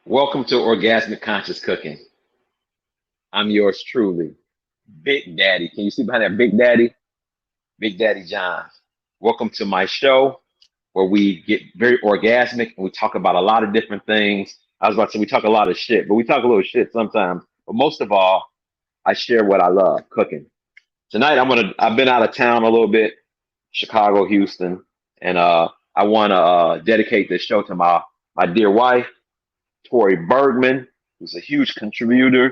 Welcome to Orgasmic Conscious Cooking. I'm yours truly, Big Daddy. Can you see behind that Big Daddy? Big Daddy John. Welcome to my show where we get very orgasmic and we talk about a lot of different things. I was about to say we talk a lot of shit, but we talk a little shit sometimes. But most of all, I share what I love, cooking. Tonight I've been out of town a little bit, Chicago, Houston, and I wanna dedicate this show to my dear wife. Tori Bergman, who's a huge contribution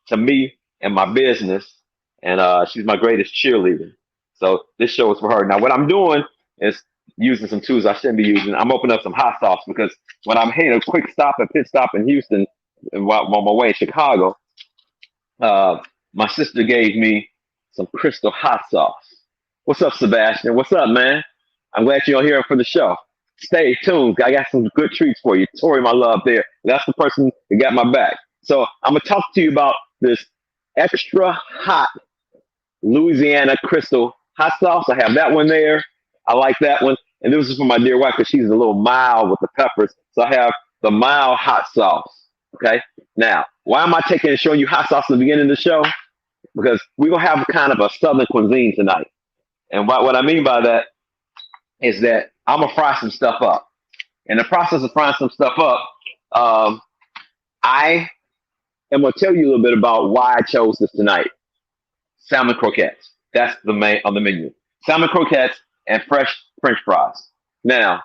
to me and my business, and she's my greatest cheerleader. So this show is for her. Now, what I'm doing is using some tools I shouldn't be using. I'm opening up some hot sauce because when I'm hitting a quick stop at pit stop in Houston, while on my way in Chicago, uh, my sister gave me some Crystal hot sauce. What's up, Sebastian? What's up, man? I'm glad you're here for the show. Stay tuned. I got some good treats for you. Tori, my love, there. That's the person that got my back. So I'm gonna talk to you about this extra hot Louisiana Crystal hot sauce. I have that one there. I like that one. And this is for my dear wife because she's a little mild with the peppers. So I have the mild hot sauce. Okay. Now, why am I taking and showing you hot sauce at the beginning of the show? Because we're gonna have kind of a southern cuisine tonight. And what I mean by that is that I'm gonna fry some stuff up. In the process of frying some stuff up, I am gonna tell you a little bit about why I chose this tonight. Salmon croquettes. That's the main on the menu. Salmon croquettes and fresh French fries. Now,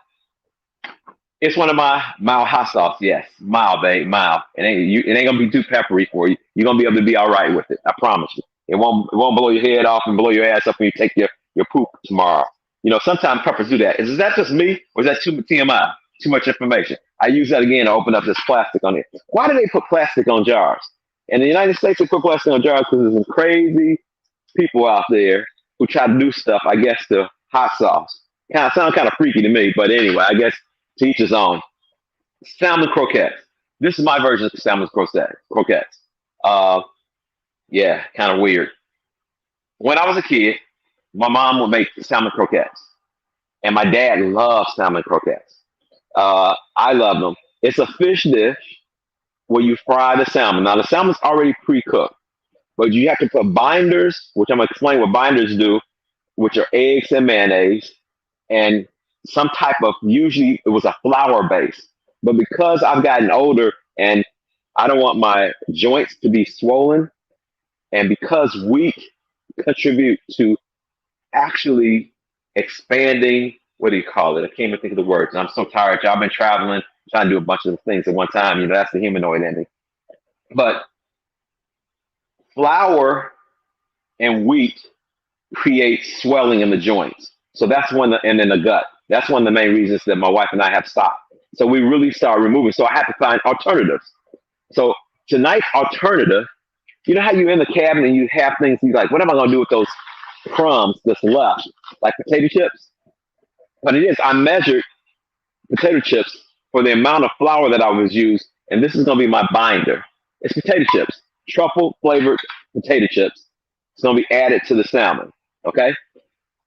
it's one of my mild hot sauce. Yes, mild, babe, mild. It ain't gonna be too peppery for you. You're gonna be able to be all right with it. I promise you. It won't blow your head off and blow your ass up when you take your poop tomorrow. You know, sometimes peppers do that. Is that just me or is that too TMI? Too much information. I use that again to open up this plastic on it. Why do they put plastic on jars? In the United States, they put plastic on jars because there's some crazy people out there who try to do stuff, I guess, to hot sauce. Sound kind of freaky to me, but anyway, I guess to each his own. Salmon croquettes. This is my version of salmon croquettes. Uh, yeah, kind of weird. When I was a kid, my mom would make salmon croquettes, and my dad loves salmon croquettes. I love them. It's a fish dish where you fry the salmon. Now, the salmon's already pre-cooked, but you have to put binders, which I'm going to explain what binders do, which are eggs and mayonnaise, and some type of, usually it was a flour base. But because I've gotten older and I don't want my joints to be swollen, and because wheat contribute to actually expanding, what do you call it? I can't even think of the words. I'm so tired. Y'all been traveling, trying to do a bunch of things at one time. You know, that's the humanoid ending. But flour and wheat create swelling in the joints. So that's and in the gut. That's one of the main reasons that my wife and I have stopped. So we really start removing. So I had to find alternatives. So tonight's alternative, you know how you're in the cabinet and you have things, you're like, what am I going to do with those crumbs that's left? Like potato chips? But it is, I measured potato chips for the amount of flour that I was used, and this is going to be my binder. It's potato chips, truffle flavored potato chips. It's going to be added to the salmon, okay?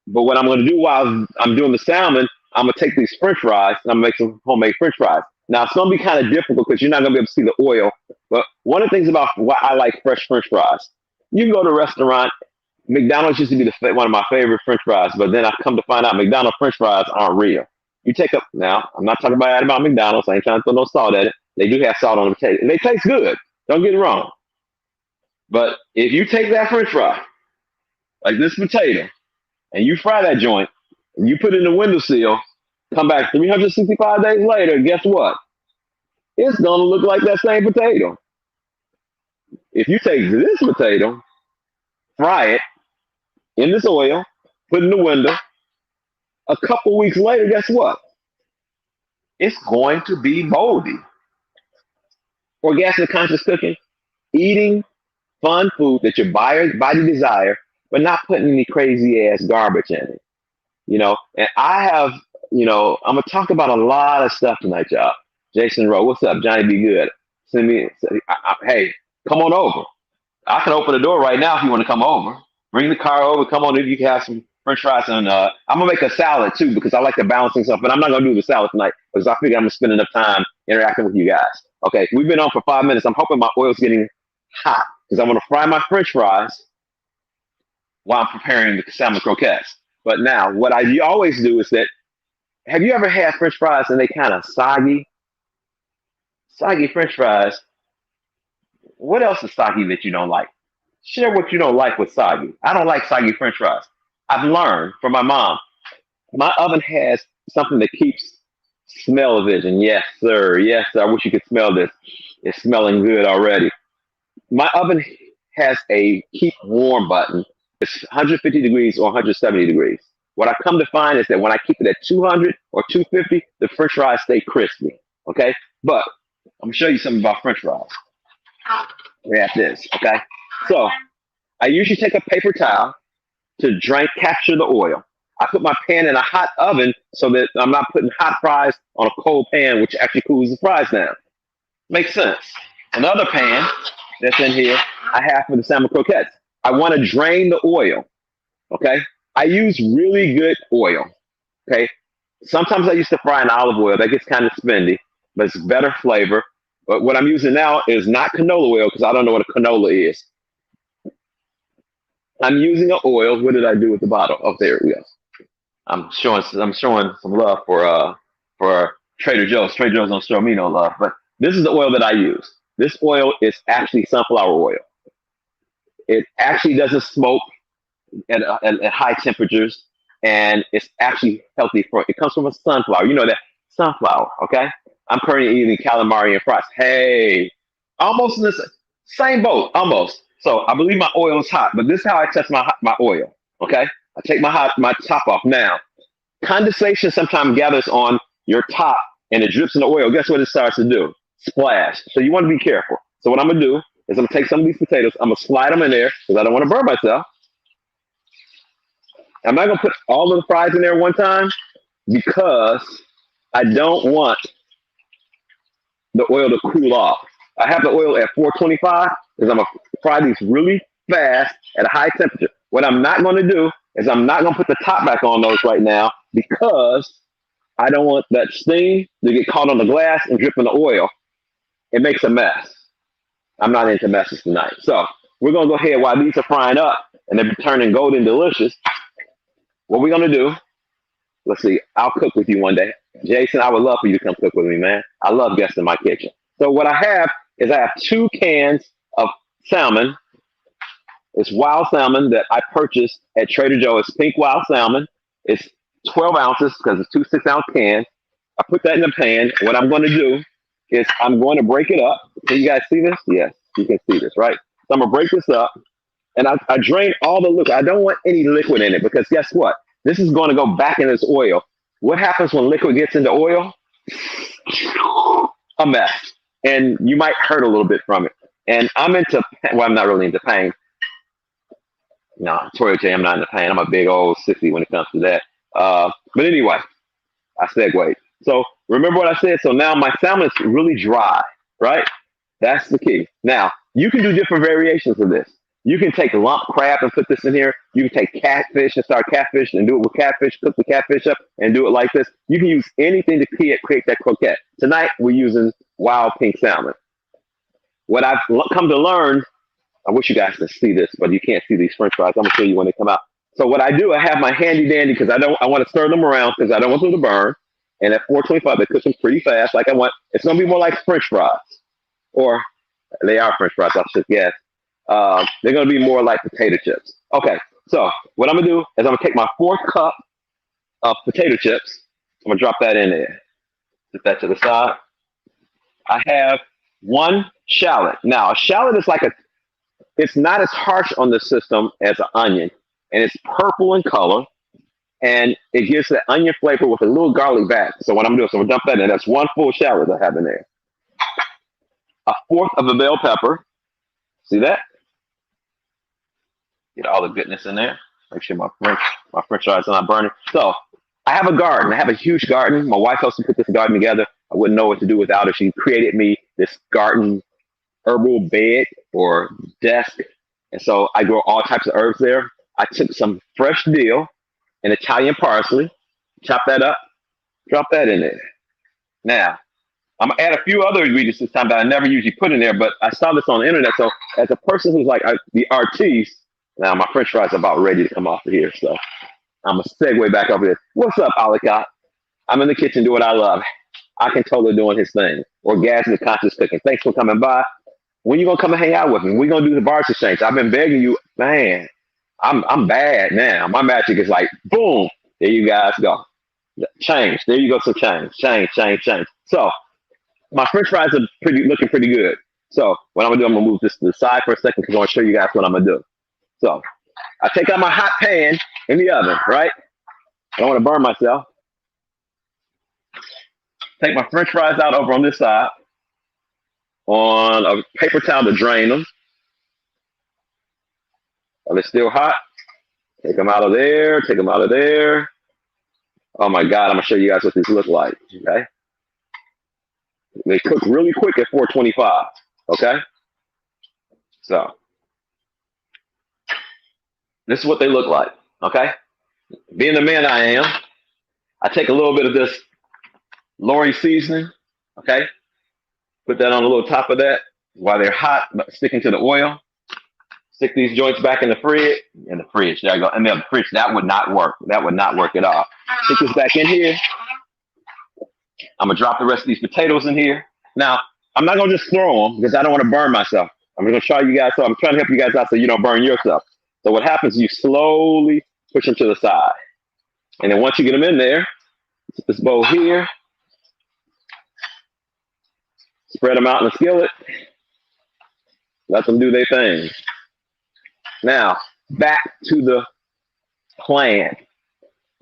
But what I'm going to do while I'm doing the salmon, I'm going to take these French fries and I'm going to make some homemade French fries. Now, it's going to be kind of difficult because you're not going to be able to see the oil. But one of the things about why I like fresh French fries, you can go to a restaurant. McDonald's used to be one of my favorite French fries, but then I come to find out McDonald's French fries aren't real. You take up now. I'm not talking about McDonald's. I ain't trying to throw no salt at it. They do have salt on the potato, and they taste good. Don't get it wrong. But if you take that French fry, like this potato, and you fry that joint, and you put it in the windowsill, come back 365 days later, guess what? It's gonna look like that same potato. If you take this potato, fry it in this oil, put it in the window, a couple weeks later, guess what? It's going to be moldy. Orgasmic conscious cooking, eating fun food that your body desire, but not putting any crazy ass garbage in it. You know, and I have, I'm gonna talk about a lot of stuff tonight, y'all. Jason Rowe, what's up? Johnny Be Good. Send me, hey, come on over. I can open the door right now if you want to come over. Bring the car over. Come on in. You can have some French fries and I'm gonna make a salad too because I like to balance things up. But I'm not gonna do the salad tonight because I figure I'm gonna spend enough time interacting with you guys. Okay, we've been on for 5 minutes. I'm hoping my oil's getting hot because I'm going to fry my French fries while I'm preparing the salmon croquettes. But now, what I always do is that, have you ever had French fries and they kind of soggy? Soggy French fries. What else is soggy that you don't like? Share what you don't like with soggy. I don't like soggy French fries. I've learned from my mom. My oven has something that keeps smell-o-vision. Yes, sir. Yes, sir. I wish you could smell this. It's smelling good already. My oven has a keep warm button. It's 150 degrees or 170 degrees. What I come to find is that when I keep it at 200 or 250, the French fries stay crispy. Okay, but I'm gonna show you something about French fries. We have this. Okay, so I usually take a paper towel to capture the oil. I put my pan in a hot oven so that I'm not putting hot fries on a cold pan, which actually cools the fries down. Makes sense. Another pan that's in here, I have for the salmon croquettes. I want to drain the oil. Okay, I use really good oil. Okay, sometimes I used to fry in olive oil. That gets kind of spendy, but it's better flavor. But what I'm using now is not canola oil because I don't know what a canola is. I'm using an oil. What did I do with the bottle? Oh, there we go. I'm showing some love for Trader Joe's. Trader Joe's don't show me no love, but this is the oil that I use. This oil is actually sunflower oil. It actually doesn't smoke at high temperatures, and it's actually healthy for. It comes from a sunflower. You know that sunflower, okay? I'm currently eating calamari and fries. Hey, almost in the same boat, almost. So I believe my oil is hot, but this is how I test my oil. Okay, I take my top off. Now, condensation sometimes gathers on your top and it drips in the oil. Guess what it starts to do? Splash. So you want to be careful. So what I'm gonna do is I'm gonna take some of these potatoes. I'm gonna slide them in there because I don't want to burn myself. I'm not gonna put all of the fries in there one time because I don't want the oil to cool off. I have the oil at 425 because I'm gonna fry these really fast at a high temperature. What I'm not gonna do is I'm not gonna put the top back on those right now because I don't want that steam to get caught on the glass and drip in the oil. It makes a mess. I'm not into messes tonight. So we're gonna go ahead while these are frying up and they're turning golden delicious. What we're gonna do, let's see, I'll cook with you one day. Jason, I would love for you to come cook with me, man. I love guests in my kitchen. So what I have is I have 2 cans of salmon. It's wild salmon that I purchased at Trader Joe. It's pink wild salmon. It's 12 ounces because it's 2 6-ounce cans. I put that in the pan. What I'm going to do is I'm going to break it up. Can you guys see this? Yes, you can see this, right? So I'm going to break this up. And I drain all the liquid. I don't want any liquid in it because guess what? This is going to go back in this oil. What happens when liquid gets into oil? A mess. And you might hurt a little bit from it. And I'm not really into pain. No, Toyo J, I'm not into pain. I'm a big old sissy when it comes to that. But anyway, I segued. So remember what I said? So now my salmon is really dry, right? That's the key. Now, you can do different variations of this. You can take lump crab and put this in here. You can take catfish and start catfish and do it with catfish, cook the catfish up and do it like this. You can use anything to create that croquette. Tonight, we're using wild pink salmon. What I've come to learn, I wish you guys could see this, but you can't see these French fries. I'm gonna show you when they come out. So what I do, I have my handy dandy because I want to stir them around because I don't want them to burn. And at 425, they cook them pretty fast. Like I want, it's gonna be more like French fries, or they are French fries. I should guess. They're gonna be more like potato chips. Okay, so what I'm gonna do is I'm gonna take my 4th cup of potato chips. I'm gonna drop that in there. Put that to the side. I have 1 shallot. Now a shallot is it's not as harsh on the system as an onion, and it's purple in color, and it gives that onion flavor with a little garlic back. So what I'm doing, so I'm gonna dump that in. That's 1 full shallot I have in there. A 1/4 of a bell pepper. See that? Get all the goodness in there. Make sure my French fries are not burning. So I have a garden. I have a huge garden. My wife helps me put this garden together. I wouldn't know what to do without her. She created me this garden herbal bed or desk. And so I grow all types of herbs there. I took some fresh dill and Italian parsley, chop that up, drop that in there. Now, I'm gonna add a few other ingredients this time that I never usually put in there, but I saw this on the internet. So as a person who's like the artiste, now my French fries are about ready to come off of here. So I'm gonna segue back over here. What's up, Alicott? I'm in the kitchen doing what I love. I can totally doing his thing. Orgasmic conscious cooking. Thanks for coming by. When you gonna come and hang out with me? We're gonna do the bars exchange. I've been begging you, man. I'm bad now. My magic is like boom. There you guys go. Change. There you go. So change. So my French fries are looking pretty good. So what I'm gonna do, I'm gonna move this to the side for a second because I want to show you guys what I'm gonna do. So I take out my hot pan in the oven, right? I don't want to burn myself. Take my French fries out over on this side on a paper towel to drain them. While they're still hot, take them out of there, take them out of there. Oh my God, I'm gonna show you guys what these look like, okay? They cook really quick at 425, okay? So, this is what they look like, okay? Being the man I am, I take a little bit of this Lori seasoning, okay? Put that on a little top of that while they're hot, sticking to the oil. Stick these joints back in the fridge. There I go. And the fridge, that would not work. That would not work at all. Stick this back in here. I'm gonna drop the rest of these potatoes in here. Now, I'm not gonna just throw them because I don't want to burn myself. I'm gonna try you guys. So I'm trying to help you guys out so you don't burn yourself. So what happens? You slowly push them to the side, and then once you get them in there, put this bowl here. Spread them out in the skillet. Let them do their thing. Now, back to the plan.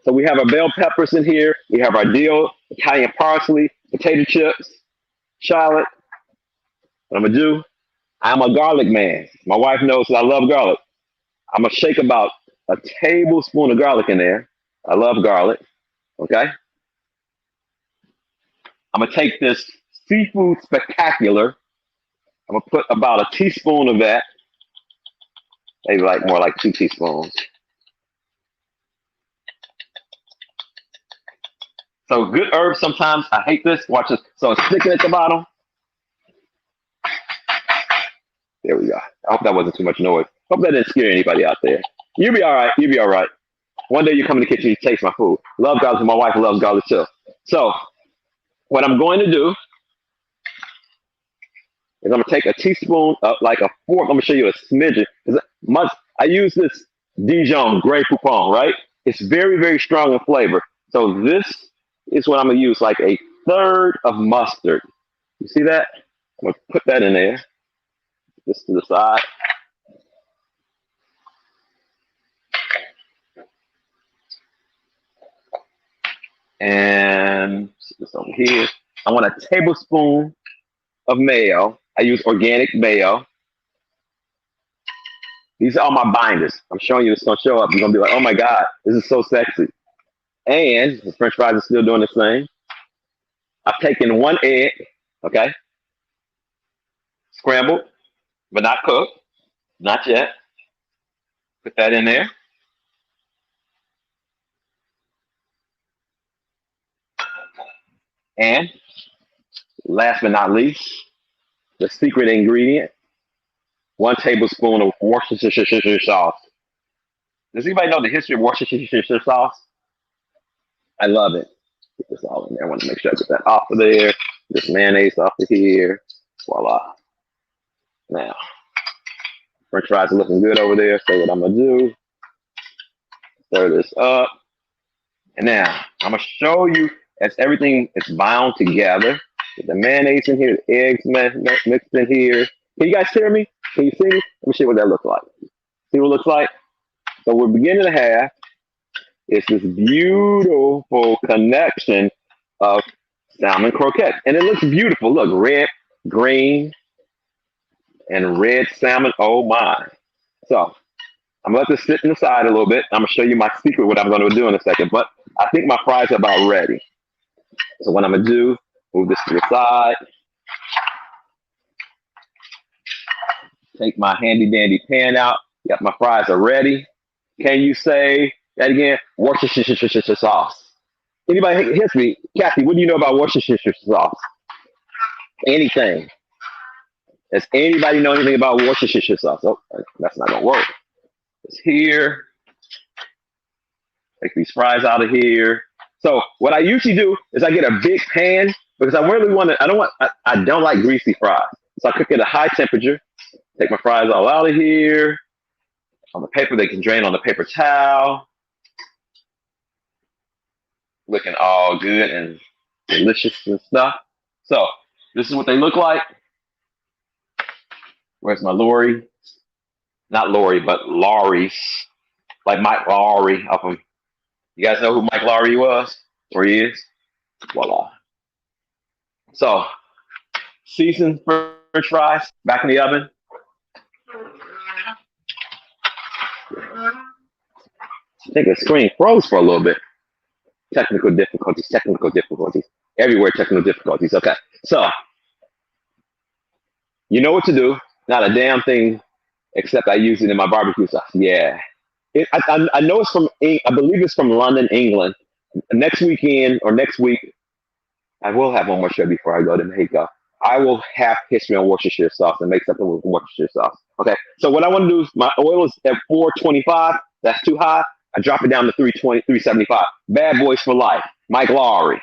So we have our bell peppers in here. We have our dill, Italian parsley, potato chips, shallot. What I'm going to do, I'm a garlic man. My wife knows that I love garlic. I'm going to shake about a tablespoon of garlic in there. I love garlic. Okay? I'm going to take this seafood spectacular. I'm going to put about a teaspoon of that. Maybe more like 2 teaspoons. So good herbs sometimes. I hate this. Watch this. So it's sticking at the bottom. There we go. I hope that wasn't too much noise. Hope that didn't scare anybody out there. You'll be all right. You'll be all right. One day you come in the kitchen, you taste my food. Love garlic. My wife loves garlic too. So what I'm going to do is I'm going to take a teaspoon, like a fork. I'm going to show you a smidgen. I use this Dijon Grey Poupon, right? It's very, very strong in flavor. So this is what I'm going to use, like a third of mustard. You see that? I'm going to put that in there. This to the side. And this over here. I want a tablespoon of mayo. I use organic mayo. These are all my binders. I'm showing you, it's going to show up. You're going to be like, oh my God, this is so sexy. And the French fries are still doing this thing. I've taken 1 egg, okay? Scrambled, but not cooked. Not yet. Put that in there. And last but not least, the secret ingredient, 1 tablespoon of Worcestershire sauce. Does anybody know the history of Worcestershire sauce? I love it. Get this all in there. I want to make sure I get that off of there. This mayonnaise off of here. Voila. Now, French fries are looking good over there. So what I'm going to do, stir this up. And now, I'm going to show you as everything is bound together. Get the mayonnaise in here, the eggs mixed in here. Can you guys hear me? Can you see me? Let me see what that looks like. See what it looks like? So we're beginning to have is this beautiful connection of salmon croquettes. And it looks beautiful. Look, red, green, and red salmon. Oh my. So I'm going to let this sit in the side a little bit. I'm going to show you my secret, what I'm going to do in a second. But I think my fries are about ready. So what I'm going to do, move this to the side. Take my handy dandy pan out. Got my fries are ready. Can you say that again? Worcestershire sauce. Anybody hits me? Kathy, what do you know about Worcestershire sauce? anything. Does anybody know anything about Worcestershire sauce? Oh, that's not gonna work. It's here. Take these fries out of here. So what I usually do is I get a big pan because I really want to. I don't like greasy fries. So I cook at a high temperature. Take my fries all out of here on the paper. They can drain on the paper towel. Looking all good and delicious and stuff. So this is what they look like. Where's my Lori? Not Lori, but Laurie's. Like Mike Lowry of them. You guys know who Mike Lowry was? Or he is? Voila. So, seasoned French fries back in the oven. I think the screen froze for a little bit. Technical difficulties. Everywhere technical difficulties. Okay. So, you know what to do. Not a damn thing except I use it in my barbecue sauce. Yeah. I know it's from, I believe it's from London, England. Next weekend or next week, I will have one more show before I go to Mexico. I will have history on Worcestershire sauce and make something with Worcestershire sauce. Okay. So what I want to do is my oil is at 425. That's too high. I drop it down to 320, 375. Bad boys for life. Mike Lowry.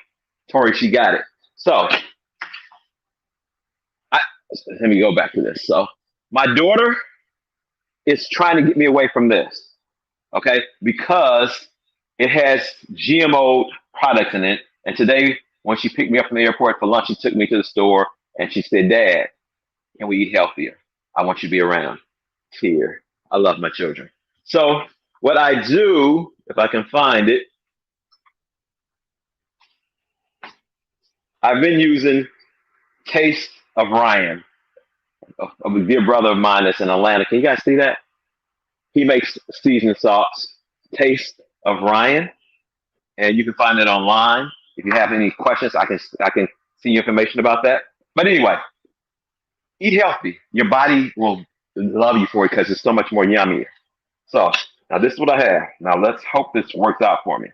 Tori, she got it. So let me go back to this. So my daughter is trying to get me away from this. Okay, because it has GMO products in it. And today, when she picked me up from the airport for lunch, she took me to the store and she said, "Dad, can we eat healthier? I want you to be around here." I love my children. So what I do, if I can find it, I've been using Taste of Ryan, of a dear brother of mine that's in Atlanta. Can you guys see that? He makes seasoned sauce, Taste of Ryan, and you can find it online. If you have any questions, I can see information about that. But anyway, eat healthy. Your body will love you for it because it's so much more yummier. So now this is what I have. Now let's hope this works out for me.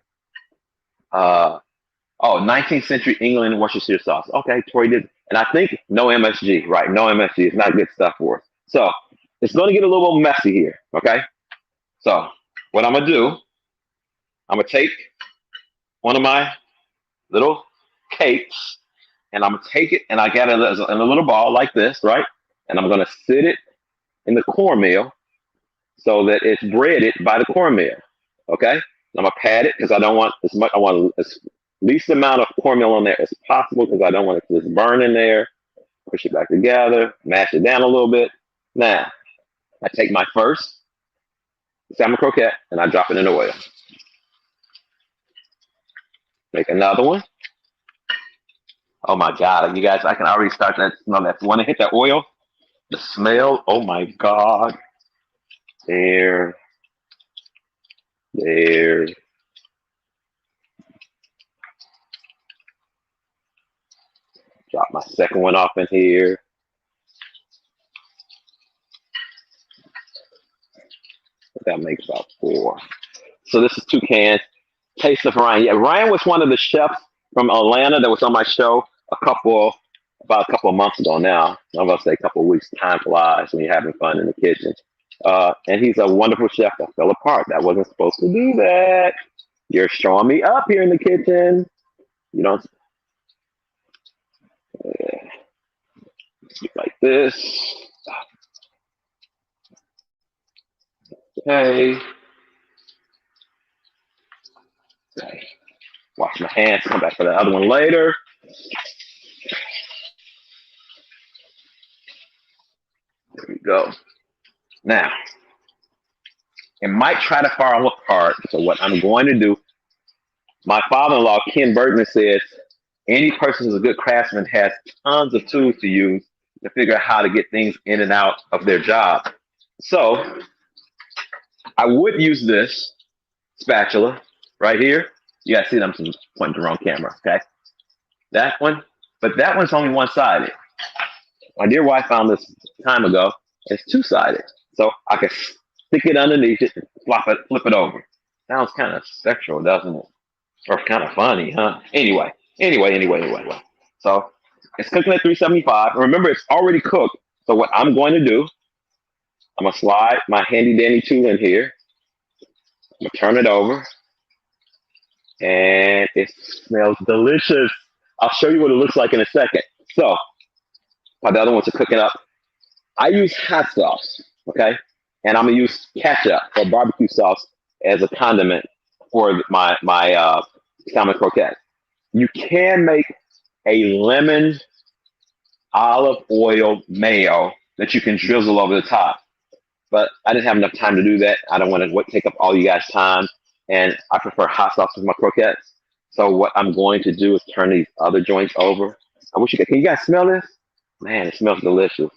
19th century England Worcestershire sauce. Okay, Tori did, and I think no MSG, right? No MSG is not good stuff for us. So it's going to get a little messy here. Okay. So what I'm gonna do, I'm gonna take one of my little cakes and I'm gonna take it and I got it in a little ball like this, right? And I'm gonna sit it in the cornmeal so that it's breaded by the cornmeal. Okay? I'm gonna pat it because I don't want as much. I want as least amount of cornmeal on there as possible because I don't want it to just burn in there. Push it back together, mash it down a little bit. Now, I take my first salmon croquette and I drop it in the oil. Make another one. Oh my God, you guys, I can already start that smell. That when I hit that oil, the smell, oh my God. There. Drop my second one off in here. That makes about 4. So this is 2 cans. Taste of Ryan. Yeah, Ryan was one of the chefs from Atlanta that was on my show about a couple of months ago now. I'm going to say a couple of weeks. Time flies when you're having fun in the kitchen. And he's a wonderful chef that fell apart. That wasn't supposed to do that. You're showing me up here in the kitchen. You don't. Like this. Okay. Wash my hands. Come back for the other one later. There we go. Now, it might try to fall apart. So what I'm going to do, my father-in-law, Ken Burton, says, any person who's a good craftsman has tons of tools to use to figure out how to get things in and out of their job. So I would use this spatula right here. You guys see that I'm pointing to the wrong camera, okay? That one, but that one's only one-sided. My dear wife found this time ago. It's 2-sided. So I can stick it underneath it and flip it over. Sounds kind of sexual, doesn't it? Or kind of funny, huh? Anyway. So It's cooking at 375. And remember, it's already cooked. So what I'm going to do, I'm gonna slide my handy dandy tool in here. I'm gonna turn it over, and it smells delicious. I'll show you what it looks like in a second. So while the other ones are cooking up, I use hot sauce, okay? And I'm gonna use ketchup or barbecue sauce as a condiment for my salmon croquette. You can make a lemon olive oil mayo that you can drizzle over the top, but I didn't have enough time to do that. I don't want to take up all you guys' time, and I prefer hot sauce with my croquettes. So what I'm going to do is turn these other joints over. I wish you could. Can you guys smell this? Man, it smells delicious.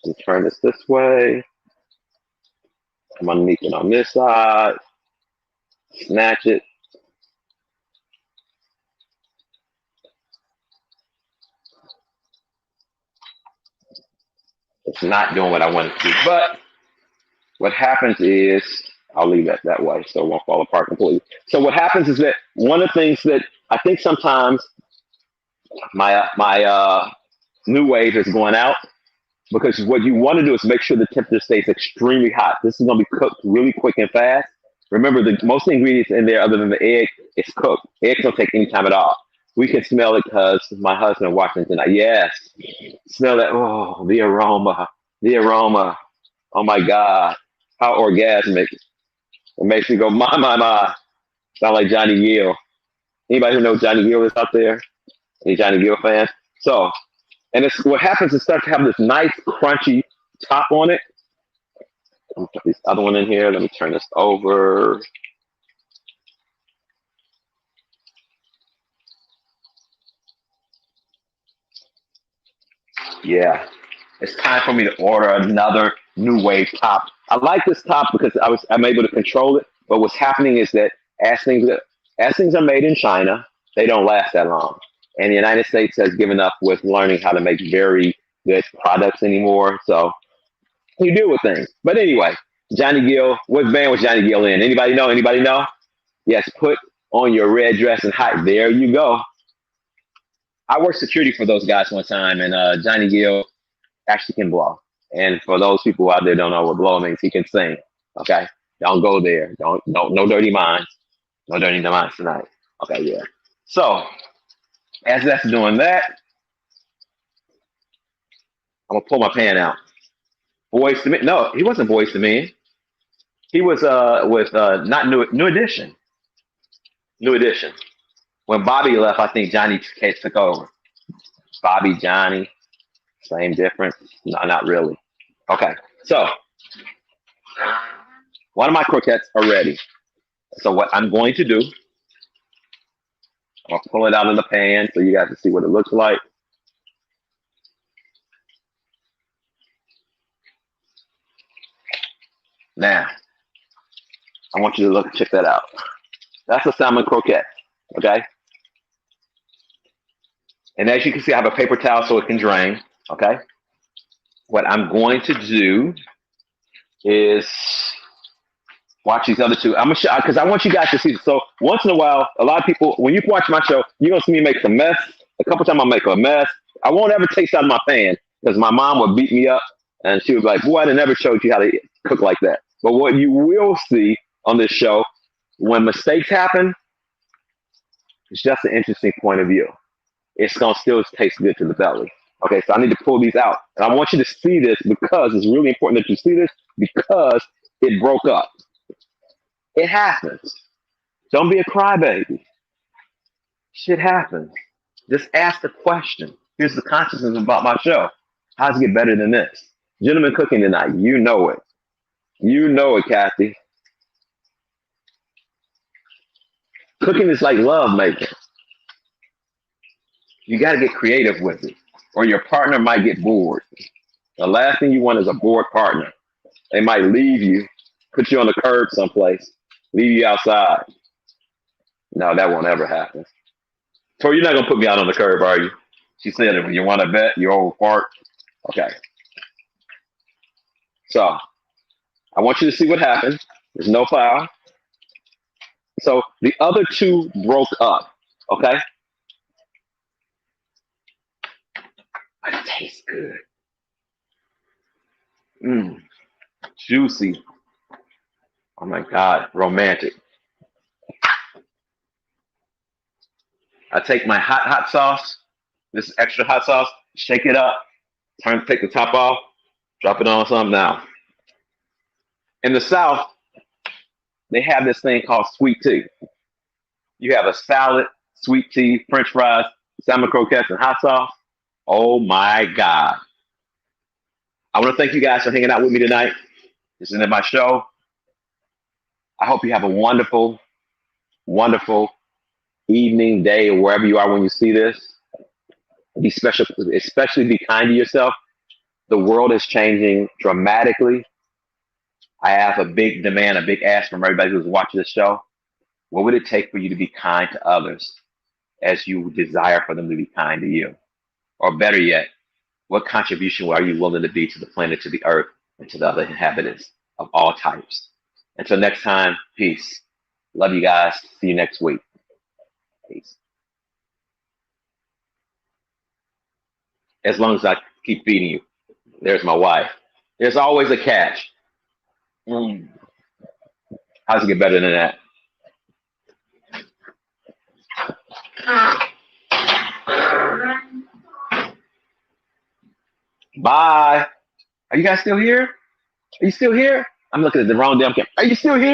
And turn this way. Come underneath it on this side. Snatch it. It's not doing what I want it to, but what happens is I'll leave that that way so it won't fall apart completely. So what happens is that one of the things that I think sometimes my new wave is going out because what you want to do is make sure the temperature stays extremely hot. This is going to be cooked really quick and fast. Remember, the most ingredients in there, other than the egg, is cooked. Eggs don't take any time at all. We can smell it because my husband watching tonight. Yes, smell that. Oh, the aroma, the aroma. Oh my God, how orgasmic! It makes me go my. Sound like Johnny Gill. Anybody who knows Johnny Gill is out there? Any Johnny Gill fans? So, and it's what happens is start to have this nice crunchy top on it. Let me put this other one in here. Let me turn this over. Yeah, it's time for me to order another new wave top. I like this top because I'm able to control it. But what's happening is that as things as things are made in China, they don't last that long. And the United States has given up with learning how to make very good products anymore. So you deal with things. But anyway, Johnny Gill, what band was Johnny Gill in? Anybody know? Anybody know? Yes, put on your red dress and hide. There you go. I worked security for those guys one time, and Johnny Gill actually can blow. And for those people out there who don't know what blow means, he can sing. Okay, don't go there. Don't no dirty minds. No dirty minds tonight. Okay, yeah. So as that's doing that, I'm gonna pull my pan out. Boys to me. No, he wasn't Boys to Me. He was with not New Edition. New Edition. When Bobby left, I think Johnny took over. Bobby, Johnny, same difference? No, not really. Okay, so one of my croquettes are ready. So what I'm going to do, I'll pull it out of the pan so you guys can see what it looks like. Now, I want you to check that out. That's a salmon croquette, okay? And as you can see, I have a paper towel so it can drain, okay? What I'm going to do is watch these other two. I'm gonna show because I want you guys to see. So once in a while, a lot of people, when you watch my show, you're gonna see me make some mess. A couple times I'll make a mess. I won't ever taste out of my pan because my mom would beat me up and she was like, "Boy, I never showed you how to cook like that." But what you will see on this show, when mistakes happen, it's just an interesting point of view. It's gonna still taste good to the belly. Okay, so I need to pull these out, and I want you to see this because it's really important that you see this because it broke up. It happens. Don't be a crybaby. Shit happens. Just ask the question. Here's the consciousness about my show. How's it get better than this? Gentlemen cooking tonight. You know it. You know it, Kathy. Cooking is like love making. You got to get creative with it, or your partner might get bored. The last thing you want is a bored partner. They might leave you, put you on the curb someplace, leave you outside. No, that won't ever happen. Tori, you're not gonna put me out on the curb, are you? She said, if you want to bet, you old fart. Okay. So I want you to see what happened. There's no foul. So the other two broke up. Okay. tastes good. Mmm, juicy. Oh my God, romantic. I take my hot sauce. This is extra hot sauce. Shake it up. Take the top off. Drop it on something now. In the South, they have this thing called sweet tea. You have a salad, sweet tea, French fries, salmon croquettes, and hot sauce. Oh my God. I want to thank you guys for hanging out with me tonight. This is my show. I hope you have a wonderful, wonderful evening, day, or wherever you are when you see this. Be special, especially be kind to yourself. The world is changing dramatically. I have a big demand, a big ask from everybody who's watching this show. What would it take for you to be kind to others as you desire for them to be kind to you? Or better yet, what contribution are you willing to be to the planet, to the earth, and to the other inhabitants of all types? Until next time, peace. Love you guys. See you next week. Peace. As long as I keep feeding you. There's my wife. There's always a catch. How's it get better than that? Bye. Are you guys still here? Are you still here? I'm looking at the wrong damn camera. Are you still here?